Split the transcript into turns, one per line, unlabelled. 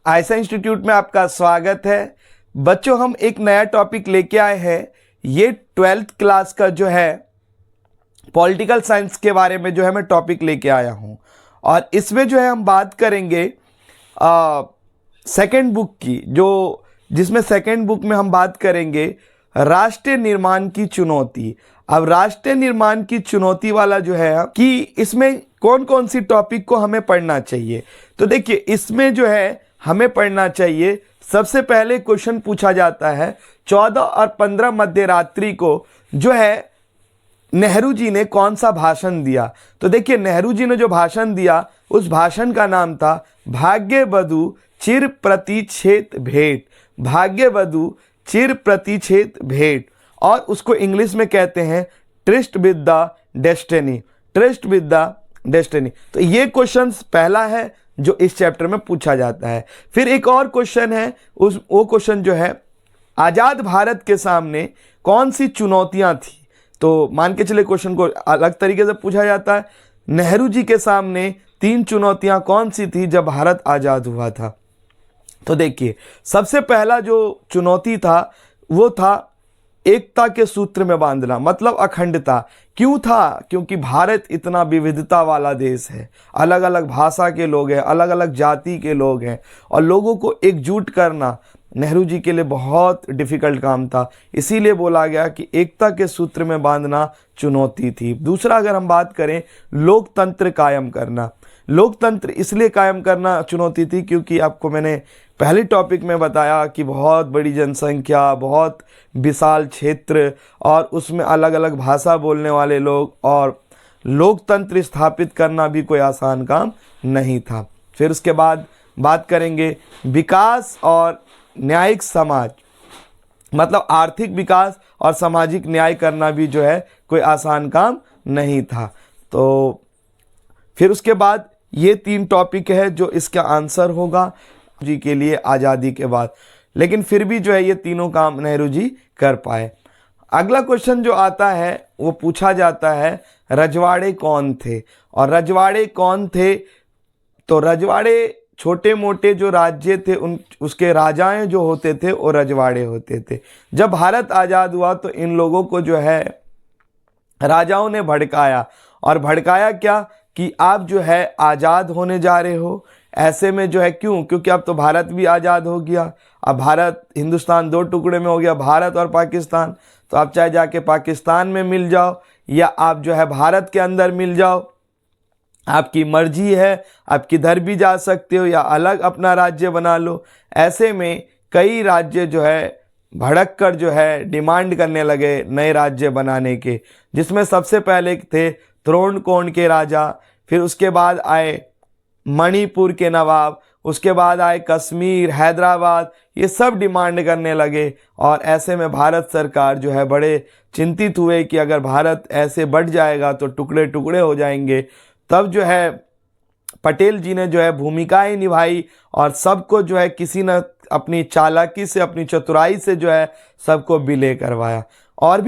आयसा institute में आपका स्वागत है। बच्चों, हम एक नया टॉपिक लेके आए हैं। ये 12th क्लास का जो है पॉलिटिकल साइंस के बारे में जो है मैं टॉपिक लेके आया हूँ, और इसमें जो है हम बात करेंगे सेकंड बुक की, जिसमें सेकंड बुक में हम बात करेंगे राष्ट्र निर्माण की चुनौती। अब राष्ट्र निर्माण की चुनौती वाला जो है कि इसमें कौन कौन सी टॉपिक को हमें पढ़ना चाहिए। तो देखिए, इसमें जो है हमें पढ़ना चाहिए, सबसे पहले क्वेश्चन पूछा जाता है 14 और 15 मध्य रात्रि को जो है नेहरू जी ने कौन सा भाषण दिया। तो देखिए, नेहरू जी ने जो भाषण दिया उस भाषण का नाम था भाग्य वधु चिर प्रतिच्छेद भेंट। भाग्य वधु चिर प्रतिच्छेद भेंट, और उसको इंग्लिश में कहते हैं tourist with the destiny. Tourist with the destiny. तो ये क्वेश्चन पहला है जो इस चैप्टर में पूछा जाता है। फिर एक और क्वेश्चन है, वो क्वेश्चन जो है आजाद भारत के सामने कौन सी चुनौतियां थी। तो मान के चले क्वेश्चन को अलग तरीके से पूछा जाता है, नेहरू जी के सामने 3 चुनौतियां कौन सी थी जब भारत आजाद हुआ था। तो देखिए, सबसे पहला जो चुनौती था वो था एकता के सूत्र में बांधना, मतलब अखंडता। क्यों था? क्योंकि भारत इतना विविधता वाला देश है, अलग अलग भाषा के लोग हैं, अलग अलग जाति के लोग हैं, और लोगों को एकजुट करना नेहरू जी के लिए बहुत डिफिकल्ट काम था। इसीलिए बोला गया कि एकता के सूत्र में बांधना चुनौती थी। दूसरा, अगर हम बात करें लोकतंत्र कायम करना, लोकतंत्र इसलिए कायम करना चुनौती थी क्योंकि आपको मैंने पहले टॉपिक में बताया कि बहुत बड़ी जनसंख्या, बहुत विशाल क्षेत्र, और उसमें अलग अलग भाषा बोलने वाले लोग, और लोकतंत्र स्थापित करना भी कोई आसान काम नहीं था। फिर उसके बाद बात करेंगे विकास और न्यायिक समाज, मतलब आर्थिक विकास और सामाजिक न्याय करना भी जो है कोई आसान काम नहीं था। तो फिर उसके बाद ये 3 टॉपिक है जो इसका आंसर होगा जी के लिए आज़ादी के बाद। लेकिन फिर भी जो है ये तीनों काम नेहरू जी कर पाए। अगला क्वेश्चन जो आता है वो पूछा जाता है रजवाड़े कौन थे। और रजवाड़े कौन थे? तो रजवाड़े छोटे मोटे जो राज्य थे उसके राजाएं जो होते थे वो रजवाड़े होते थे। जब भारत आज़ाद हुआ तो इन लोगों को जो है राजाओं ने भड़काया, और भड़काया क्या कि आप जो है आज़ाद होने जा रहे हो। ऐसे में जो है क्यों? क्योंकि अब तो भारत भी आज़ाद हो गया। अब भारत, हिंदुस्तान 2 टुकड़े में हो गया, भारत और पाकिस्तान। तो आप चाहे जाके पाकिस्तान में मिल जाओ या आप जो है भारत के अंदर मिल जाओ, आपकी मर्जी है, आप किधर भी जा सकते हो या अलग अपना राज्य बना लो। ऐसे में कई राज्य जो है भड़क कर जो है डिमांड करने लगे नए राज्य बनाने के, जिसमें सबसे पहले थे त्रोणकोण के राजा, फिर उसके बाद आए मणिपुर के नवाब, उसके बाद आए कश्मीर, हैदराबाद, ये सब डिमांड करने लगे। और ऐसे में भारत सरकार जो है बड़े चिंतित हुए कि अगर भारत ऐसे बढ़ जाएगा तो टुकड़े टुकड़े हो जाएंगे। तब जो है पटेल जी ने जो है भूमिकाएं निभाई, और सबको जो है किसी न अपनी चालाकी से, अपनी चतुराई से जो है सबको विलय करवाया। और